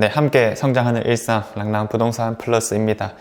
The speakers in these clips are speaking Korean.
네, 함께 성장하는 일상 랑랑 부동산 플러스입니다.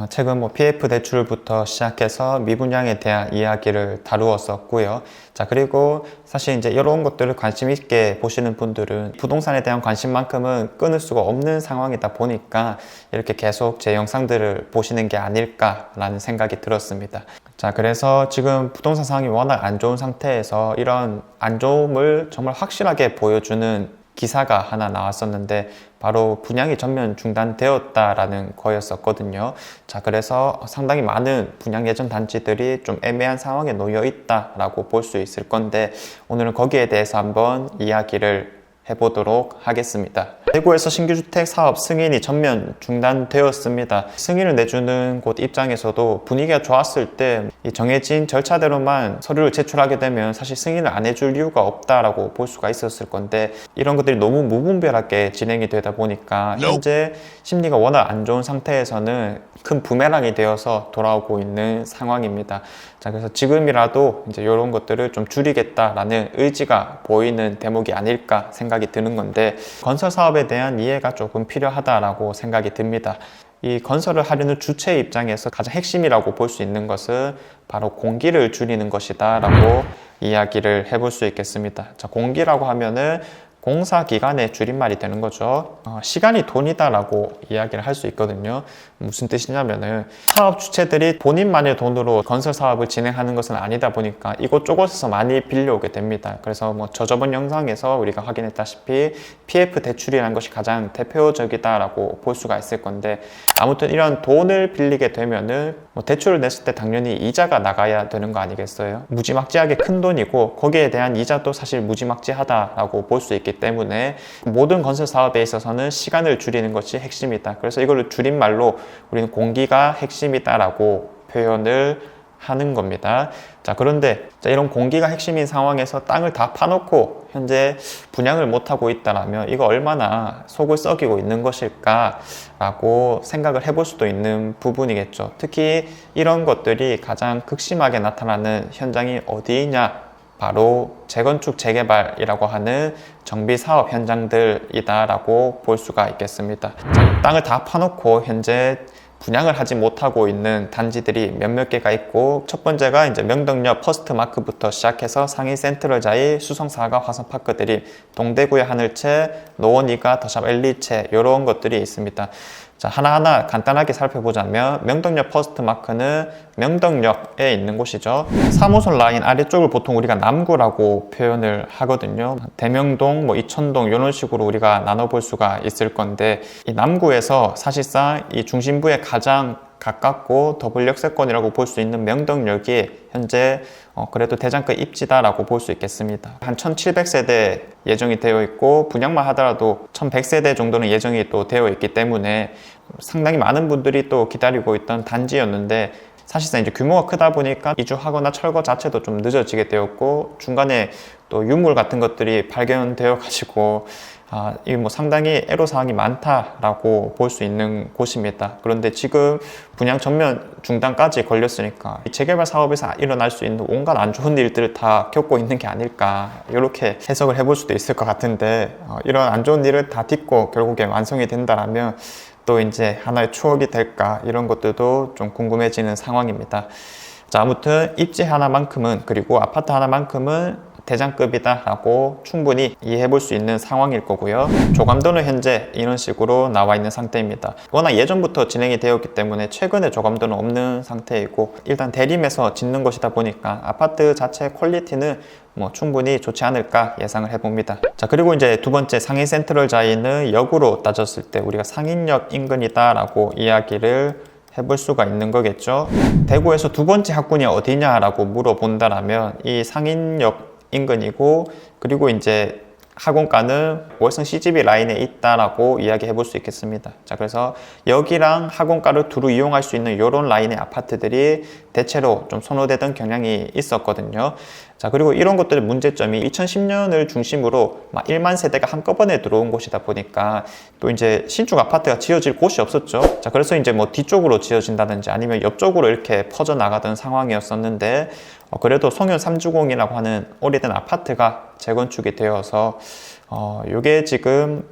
최근 PF 대출부터 시작해서 미분양에 대한 이야기를 다루었었고요. 자, 그리고 사실 이제 이런 것들을 관심 있게 보시는 분들은 부동산에 대한 관심만큼은 끊을 수가 없는 상황이다 보니까 이렇게 계속 제 영상들을 보시는 게 아닐까라는 생각이 들었습니다. 자, 그래서 지금 부동산 상황이 워낙 안 좋은 상태에서 이런 안 좋음을 정말 확실하게 보여주는 기사가 하나 나왔었는데 바로 분양이 전면 중단되었다라는 거였었거든요. 자, 그래서 상당히 많은 분양 예정 단지들이 좀 애매한 상황에 놓여 있다라고 볼 수 있을 건데 오늘은 거기에 대해서 한번 이야기를 해보도록 하겠습니다. 대구에서 신규주택 사업 승인이 전면 중단되었습니다. 승인을 내주는 곳 입장에서도 분위기가 좋았을 때 이 정해진 절차대로만 서류를 제출하게 되면 사실 승인을 안 해줄 이유가 없다라고 볼 수가 있었을 건데 이런 것들이 너무 무분별하게 진행이 되다 보니까 현재 심리가 워낙 안 좋은 상태에서는 큰 부메랑이 되어서 돌아오고 있는 상황입니다. 자, 그래서 지금이라도 이제 이런 것들을 좀 줄이겠다라는 의지가 보이는 대목이 아닐까 생각이 드는 건데 건설 사업에 대한 이해가 조금 필요하다라고 생각이 듭니다. 이 건설을 하려는 주체 입장에서 가장 핵심이라고 볼 수 있는 것은 바로 공기를 줄이는 것이다 라고 이야기를 해볼 수 있겠습니다. 자, 공기라고 하면은 공사 기간의 줄임말이 되는 거죠. 시간이 돈이다 라고 이야기를 할 수 있거든요. 무슨 뜻이냐면은 사업 주체들이 본인만의 돈으로 건설 사업을 진행하는 것은 아니다 보니까 이곳저곳에서 많이 빌려오게 됩니다. 그래서 저번 영상에서 우리가 확인했다시피 PF 대출이라는 것이 가장 대표적이다 라고 볼 수가 있을 건데 아무튼 이런 돈을 빌리게 되면은 대출을 냈을 때 당연히 이자가 나가야 되는 거 아니겠어요? 무지막지하게 큰 돈이고 거기에 대한 이자도 사실 무지막지하다라고 볼 수 있기 때문에 모든 건설 사업에 있어서는 시간을 줄이는 것이 핵심이다. 그래서 이거를 줄임말로 우리는 공기가 핵심이다라고 표현을 하는 겁니다. 자, 그런데 이런 공기가 핵심인 상황에서 땅을 다 파놓고 현재 분양을 못하고 있다라면 이거 얼마나 속을 썩이고 있는 것일까 라고 생각을 해볼 수도 있는 부분이겠죠. 특히 이런 것들이 가장 극심하게 나타나는 현장이 어디이냐, 바로 재건축 재개발이라고 하는 정비 사업 현장들이다 라고 볼 수가 있겠습니다. 자, 땅을 다 파놓고 현재 분양을 하지 못하고 있는 단지들이 몇몇 개가 있고 첫 번째가 이제 명덕역 퍼스트마크부터 시작해서 상위 센트럴자이, 수성사가, 화성파크들이, 동대구의 하늘채, 노원이가, 더샵 엘리채 이런 것들이 있습니다. 자, 하나하나 간단하게 살펴보자면 명덕역 퍼스트마크는 명덕역에 있는 곳이죠. 3호선 라인 아래쪽을 보통 우리가 남구라고 표현을 하거든요. 대명동, 이천동 이런 식으로 우리가 나눠볼 수가 있을 건데 이 남구에서 사실상 이 중심부에 가장 가깝고 더블 역세권이라고 볼 수 있는 명덕역이 현재 그래도 대장급 입지다라고 볼 수 있겠습니다. 한 1700세대 예정이 되어 있고 분양만 하더라도 1100세대 정도는 예정이 또 되어 있기 때문에 상당히 많은 분들이 또 기다리고 있던 단지였는데 사실상 이제 규모가 크다 보니까 이주하거나 철거 자체도 좀 늦어지게 되었고 중간에 또 유물 같은 것들이 발견되어 가지고 이게 상당히 애로사항이 많다라고 볼 수 있는 곳입니다. 그런데 지금 분양 전면 중단까지 걸렸으니까 재개발 사업에서 일어날 수 있는 온갖 안 좋은 일들을 다 겪고 있는 게 아닐까 이렇게 해석을 해볼 수도 있을 것 같은데 이런 안 좋은 일을 다 딛고 결국에 완성이 된다라면 또 이제 하나의 추억이 될까 이런 것들도 좀 궁금해지는 상황입니다. 자, 아무튼 입지 하나만큼은 그리고 아파트 하나만큼은 대장급이다 라고 충분히 이해해 볼 수 있는 상황일 거고요. 조감도는 현재 이런 식으로 나와 있는 상태입니다. 워낙 예전부터 진행이 되었기 때문에 최근에 조감도는 없는 상태이고 일단 대림에서 짓는 것이다 보니까 아파트 자체 퀄리티는 충분히 좋지 않을까 예상을 해봅니다. 자, 그리고 이제 두 번째 상인 센트럴자이는 역으로 따졌을 때 우리가 상인역 인근이다 라고 이야기를 해볼 수가 있는 거겠죠. 대구에서 두 번째 학군이 어디냐라고 물어본다라면 이 상인역 인근이고 그리고 이제 학원가는 월성 CGV 라인에 있다라고 이야기해 볼 수 있겠습니다. 자, 그래서 여기랑 학원가를 두루 이용할 수 있는 이런 라인의 아파트들이 대체로 좀 선호되던 경향이 있었거든요. 자, 그리고 이런 것들의 문제점이 2010년을 중심으로 1만 세대가 한꺼번에 들어온 곳이다 보니까 또 이제 신축 아파트가 지어질 곳이 없었죠. 자, 그래서 이제 뒤쪽으로 지어진다든지 아니면 옆쪽으로 이렇게 퍼져나가던 상황이었었는데 그래도 송현 3주공이라고 하는 오래된 아파트가 재건축이 되어서 요게 지금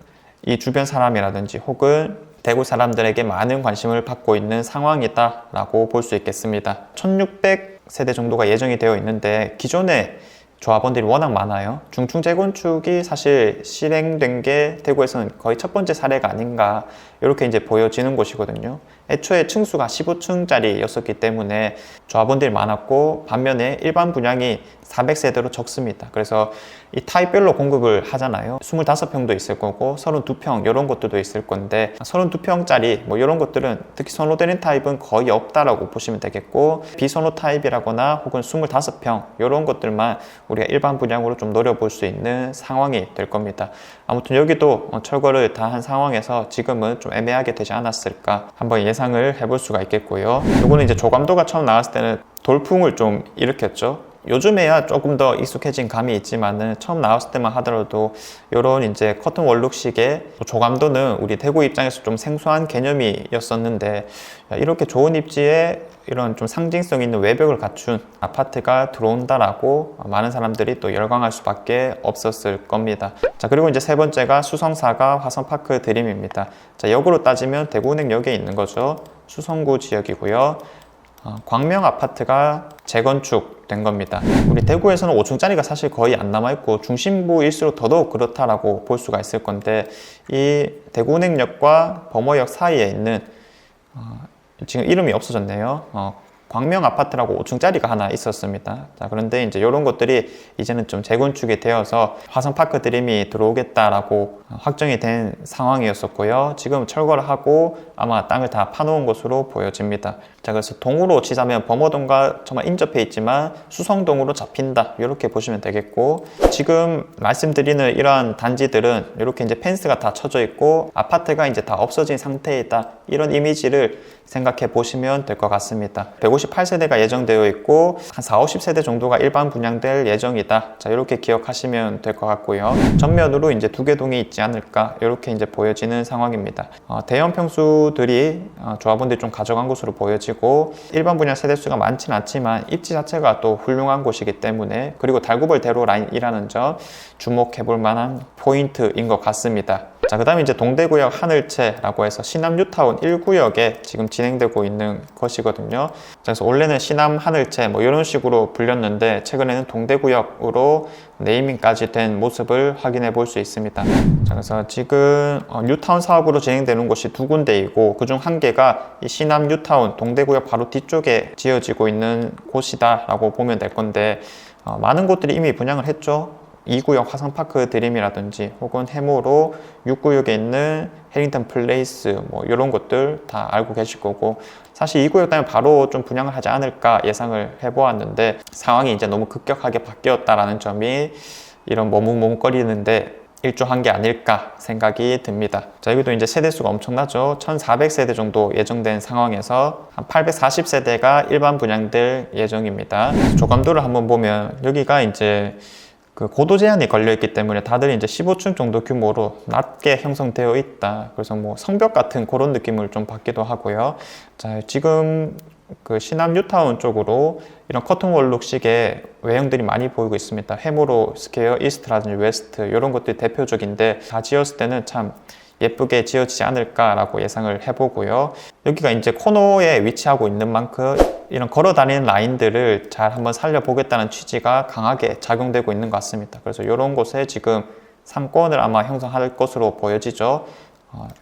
이 주변 사람이라든지 혹은 대구 사람들에게 많은 관심을 받고 있는 상황이다 라고 볼 수 있겠습니다. 1600세대 정도가 예정이 되어 있는데 기존에 조합원들이 워낙 많아요. 중층 재건축이 사실 실행된 게 대구에서는 거의 첫 번째 사례가 아닌가 이렇게 이제 보여지는 곳이거든요. 애초에 층수가 15층짜리였었기 때문에 조합원들이 많았고 반면에 일반 분양이 400세대로 적습니다. 그래서 이 타입별로 공급을 하잖아요. 25평도 있을 거고 32평 이런 것들도 있을 건데 32평짜리 뭐 이런 것들은 특히 선호되는 타입은 거의 없다라고 보시면 되겠고 비선호 타입이라거나 혹은 25평 이런 것들만 우리가 일반 분양으로 좀 노려볼 수 있는 상황이 될 겁니다. 아무튼 여기도 철거를 다 한 상황에서 지금은 좀 애매하게 되지 않았을까 한번 예상을 해볼 수가 있겠고요. 요거는 이제 조감도가 처음 나왔을 때는 돌풍을 좀 일으켰죠. 요즘에야 조금 더 익숙해진 감이 있지만은 처음 나왔을 때만 하더라도 이런 이제 커튼 월룩식의 조감도는 우리 대구 입장에서 좀 생소한 개념이었었는데 이렇게 좋은 입지에 이런 좀 상징성 있는 외벽을 갖춘 아파트가 들어온다라고 많은 사람들이 또 열광할 수밖에 없었을 겁니다. 자, 그리고 이제 세 번째가 수성사가 화성파크 드림입니다. 자, 역으로 따지면 대구은행역에 있는 거죠. 수성구 지역이고요. 광명 아파트가 재건축된 겁니다. 우리 대구에서는 5층짜리가 사실 거의 안 남아있고 중심부일수록 더더욱 그렇다라고 볼 수가 있을 건데 이 대구은행역과 범어역 사이에 있는 지금 이름이 없어졌네요. 광명 아파트라고 5층짜리가 하나 있었습니다. 자, 그런데 이제 이런 것들이 이제는 좀 재건축이 되어서 화성파크 드림이 들어오겠다라고 확정이 된 상황이었었고요. 지금 철거를 하고 아마 땅을 다 파놓은 것으로 보여집니다. 자, 그래서 동으로 치자면 범어동과 정말 인접해 있지만 수성동으로 잡힌다 이렇게 보시면 되겠고 지금 말씀드리는 이러한 단지들은 이렇게 이제 펜스가 다 쳐져 있고 아파트가 이제 다 없어진 상태이다 이런 이미지를 생각해 보시면 될 것 같습니다. 158세대가 예정되어 있고 한 4, 50세대 정도가 일반 분양될 예정이다. 자, 이렇게 기억하시면 될 것 같고요. 전면으로 이제 두 개 동이 있지 않을까 이렇게 이제 보여지는 상황입니다. 대형 평수들이 조합원들이 좀 가져간 것으로 보여지고 일반 분양 세대수가 많지는 않지만 입지 자체가 또 훌륭한 곳이기 때문에 그리고 달구벌 대로 라인이라는 점 주목해 볼 만한 포인트인 것 같습니다. 자, 그 다음에 이제 동대구역 하늘채라고 해서 시남 뉴타운 1구역에 지금 진행되고 있는 것이거든요. 그래서 원래는 시남 하늘채 뭐 이런 식으로 불렸는데 최근에는 동대구역으로 네이밍까지 된 모습을 확인해 볼 수 있습니다. 자, 그래서 지금 뉴타운 사업으로 진행되는 곳이 두 군데이고 그중 한 개가 이 시남 뉴타운 동대구역 바로 뒤쪽에 지어지고 있는 곳이다 라고 보면 될 건데 많은 곳들이 이미 분양을 했죠. 2구역 화성파크 드림이라든지 혹은 해모로 6구역에 있는 해링턴 플레이스 뭐 이런 것들 다 알고 계실 거고 사실 2구역 때문에 바로 좀 분양을 하지 않을까 예상을 해보았는데 상황이 이제 너무 급격하게 바뀌었다라는 점이 이런 머뭇머뭇거리는데 일조한 게 아닐까 생각이 듭니다. 자, 여기도 이제 세대수가 엄청나죠. 1400세대 정도 예정된 상황에서 한 840세대가 일반 분양될 예정입니다. 조감도를 한번 보면 여기가 이제 그 고도 제한이 걸려있기 때문에 다들 이제 15층 정도 규모로 낮게 형성되어 있다. 그래서 뭐 성벽 같은 그런 느낌을 좀 받기도 하고요. 자, 지금 그 시남 뉴타운 쪽으로 이런 커튼월룩식의 외형들이 많이 보이고 있습니다. 해모로 스퀘어 이스트라든지 웨스트 이런 것들이 대표적인데 다 지었을 때는 참 예쁘게 지어지지 않을까라고 예상을 해보고요. 여기가 이제 코너에 위치하고 있는 만큼 이런 걸어 다니는 라인들을 잘 한번 살려보겠다는 취지가 강하게 작용되고 있는 것 같습니다. 그래서 이런 곳에 지금 상권을 아마 형성할 것으로 보여지죠.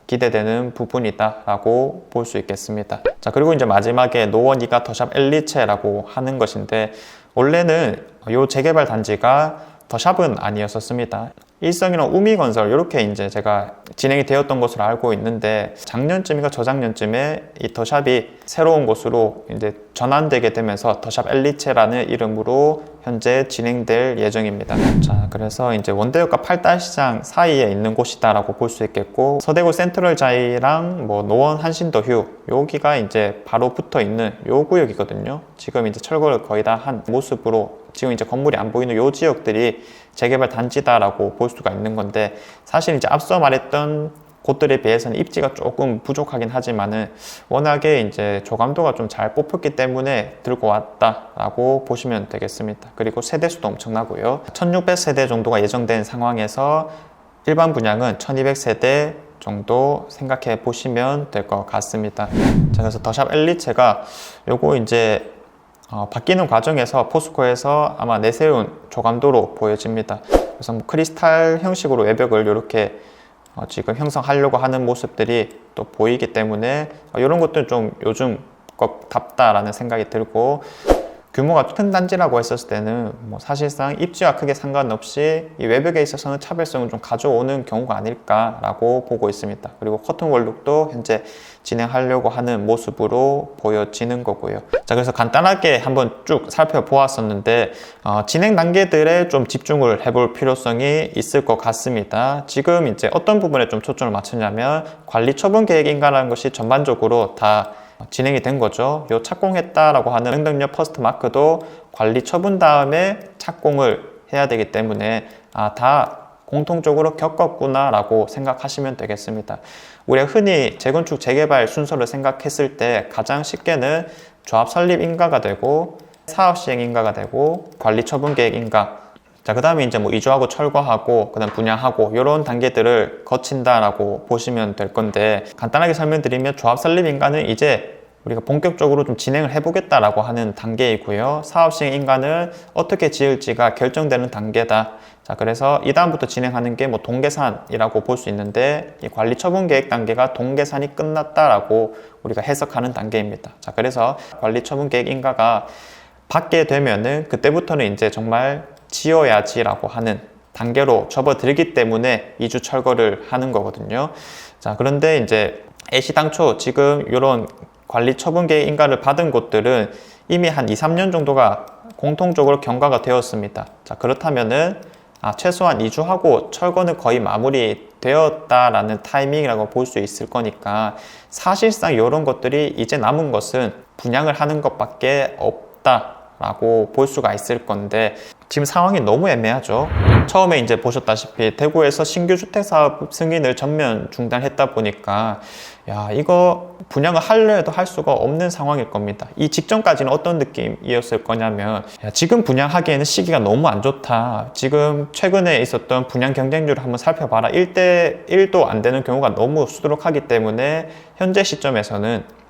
기대되는 부분이다 라고 볼 수 있겠습니다. 자, 그리고 이제 마지막에 노원이가 더샵 엘리체라고 하는 것인데 원래는 이 재개발 단지가 더샵은 아니었었습니다. 일성이랑 우미건설 이렇게 이제 제가 진행이 되었던 것으로 알고 있는데 작년쯤인가 저작년쯤에 이 더샵이 새로운 곳으로 이제 전환되게 되면서 더샵 엘리체라는 이름으로 현재 진행될 예정입니다. 자, 그래서 이제 원대역과 팔달시장 사이에 있는 곳이다라고 볼 수 있겠고 서대구 센트럴자이랑 뭐 노원 한신더휴 여기가 이제 바로 붙어 있는 요 구역이거든요. 지금 이제 철거를 거의 다 한 모습으로 지금 이제 건물이 안 보이는 요 지역들이 재개발 단지다라고 볼 수가 있는 건데 사실 이제 앞서 말했던 곳들에 비해서는 입지가 조금 부족하긴 하지만은 워낙에 이제 조감도가 좀 잘 뽑혔기 때문에 들고 왔다라고 보시면 되겠습니다. 그리고 세대수도 엄청나고요. 1600세대 정도가 예정된 상황에서 일반 분양은 1200세대 정도 생각해 보시면 될 것 같습니다. 자, 그래서 더샵 엘리체가 요거 이제 바뀌는 과정에서 포스코에서 아마 내세운 조감도로 보여집니다. 그래서 뭐 크리스탈 형식으로 외벽을 이렇게 지금 형성하려고 하는 모습들이 또 보이기 때문에 이런 것들은 좀 요즘 것답다라는 생각이 들고, 규모가 큰 단지라고 했었을 때는 뭐 사실상 입지와 크게 상관없이 이 외벽에 있어서는 차별성을 좀 가져오는 경우가 아닐까라고 보고 있습니다. 그리고 커튼 월룩도 현재 진행하려고 하는 모습으로 보여지는 거고요. 자, 그래서 간단하게 한번 쭉 살펴보았었는데 진행 단계들에 좀 집중을 해볼 필요성이 있을 것 같습니다. 지금 이제 어떤 부분에 좀 초점을 맞추냐면 관리 처분 계획인가라는 것이 전반적으로 다 진행이 된 거죠. 요 착공했다라고 하는 행정력 퍼스트 마크도 관리 처분 다음에 착공을 해야 되기 때문에 다 공통적으로 겪었구나 라고 생각하시면 되겠습니다. 우리가 흔히 재건축 재개발 순서를 생각했을 때 가장 쉽게는 조합 설립 인가가 되고 사업 시행 인가가 되고 관리 처분 계획 인가, 자, 그 다음에 이제 뭐 이주하고 철거하고, 그 다음 분양하고, 이런 단계들을 거친다라고 보시면 될 건데, 간단하게 설명드리면 조합 설립 인가는 이제 우리가 본격적으로 좀 진행을 해보겠다라고 하는 단계이고요. 사업 시행 인가는 어떻게 지을지가 결정되는 단계다. 자, 그래서 이 다음부터 진행하는 게 뭐 동계산이라고 볼 수 있는데, 이 관리 처분 계획 단계가 동계산이 끝났다라고 우리가 해석하는 단계입니다. 자, 그래서 관리 처분 계획 인가가 받게 되면은 그때부터는 이제 정말 지어야지라고 하는 단계로 접어들기 때문에 이주 철거를 하는 거거든요. 자, 그런데 이제 애시당초 지금 이런 관리 처분 계획 인가를 받은 곳들은 이미 한 2, 3년 정도가 공통적으로 경과가 되었습니다. 자, 그렇다면은 최소한 이주하고 철거는 거의 마무리되었다라는 타이밍이라고 볼 수 있을 거니까, 사실상 이런 것들이 이제 남은 것은 분양을 하는 것밖에 없다라고 볼 수가 있을 건데, 지금 상황이 너무 애매하죠. 처음에 이제 보셨다시피 대구에서 신규 주택 사업 승인을 전면 중단했다 보니까 이거 분양을 하려 해도 할 수가 없는 상황일 겁니다. 이 직전까지는 어떤 느낌이었을 거냐면, 지금 분양하기에는 시기가 너무 안 좋다. 지금 최근에 있었던 분양 경쟁률을 한번 살펴봐라. 1대 1도 안 되는 경우가 너무 수두룩하기 때문에 현재 시점에서는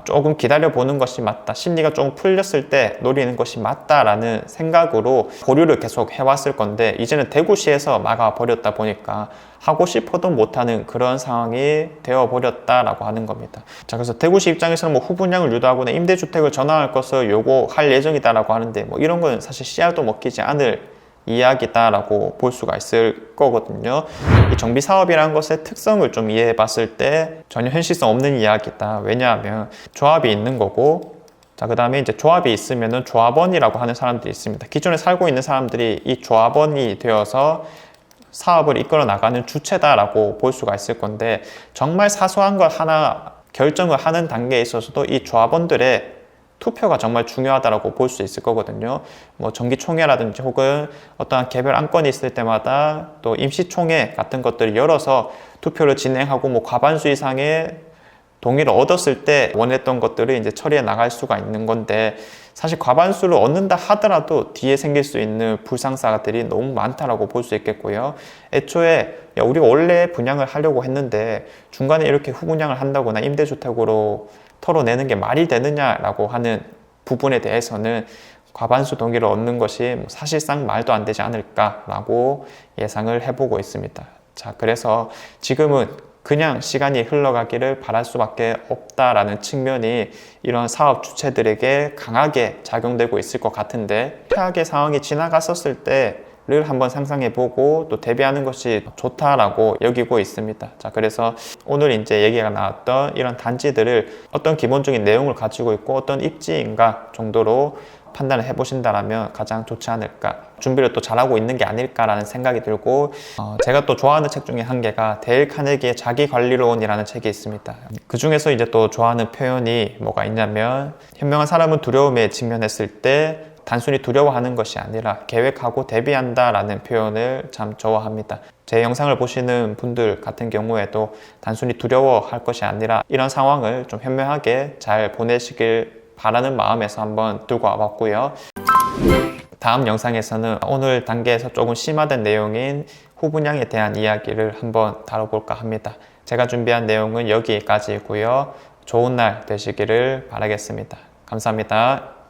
조금 기다려보는 것이 맞다, 심리가 조금 풀렸을 때 노리는 것이 맞다라는 생각으로 보류를 계속 해왔을 건데, 이제는 대구시에서 막아버렸다 보니까 하고 싶어도 못하는 그런 상황이 되어버렸다라고 하는 겁니다. 자, 그래서 대구시 입장에서는 뭐 후분양을 유도하거나 임대주택을 전환할 것을 요구할 예정이다라고 하는데, 뭐 이런 거는 사실 씨알도 먹히지 않을 이야기다라고 볼 수가 있을 거거든요. 이 정비 사업이라는 것의 특성을 좀 이해해 봤을 때 전혀 현실성 없는 이야기다. 왜냐하면 조합이 있는 거고, 자, 그 다음에 이제 조합이 있으면은 조합원이라고 하는 사람들이 있습니다. 기존에 살고 있는 사람들이 이 조합원이 되어서 사업을 이끌어 나가는 주체다라고 볼 수가 있을 건데, 정말 사소한 것 하나 결정을 하는 단계에 있어서도 이 조합원들의 투표가 정말 중요하다고 볼 수 있을 거거든요. 뭐 정기총회라든지 혹은 어떠한 개별 안건이 있을 때마다 또 임시총회 같은 것들을 열어서 투표를 진행하고, 뭐 과반수 이상의 동의를 얻었을 때 원했던 것들을 이제 처리해 나갈 수가 있는 건데, 사실 과반수를 얻는다 하더라도 뒤에 생길 수 있는 불상사들이 너무 많다라고 볼 수 있겠고요. 애초에 우리가 원래 분양을 하려고 했는데 중간에 이렇게 후분양을 한다거나 임대주택으로 털어내는 게 말이 되느냐라고 하는 부분에 대해서는 과반수 동의를 얻는 것이 사실상 말도 안 되지 않을까라고 예상을 해보고 있습니다. 자, 그래서 지금은 그냥 시간이 흘러가기를 바랄 수밖에 없다라는 측면이 이런 사업 주체들에게 강하게 작용되고 있을 것 같은데, 최악의 상황이 지나갔었을 때를 한번 상상해보고 또 대비하는 것이 좋다라고 여기고 있습니다. 자, 그래서 오늘 이제 얘기가 나왔던 이런 단지들을 어떤 기본적인 내용을 가지고 있고 어떤 입지인가 정도로 판단을 해보신다면 가장 좋지 않을까, 준비를 또 잘하고 있는 게 아닐까라는 생각이 들고, 제가 또 좋아하는 책 중에 한 개가 데일 카네기의 자기관리론이라는 책이 있습니다. 그 중에서 이제 또 좋아하는 표현이 뭐가 있냐면, 현명한 사람은 두려움에 직면했을 때 단순히 두려워하는 것이 아니라 계획하고 대비한다라는 표현을 참 좋아합니다. 제 영상을 보시는 분들 같은 경우에도 단순히 두려워할 것이 아니라 이런 상황을 좀 현명하게 잘 보내시길 바라는 마음에서 한번 들고 와봤고요. 다음 영상에서는 오늘 단계에서 조금 심화된 내용인 후분양에 대한 이야기를 한번 다뤄볼까 합니다. 제가 준비한 내용은 여기까지고요. 좋은 날 되시기를 바라겠습니다. 감사합니다.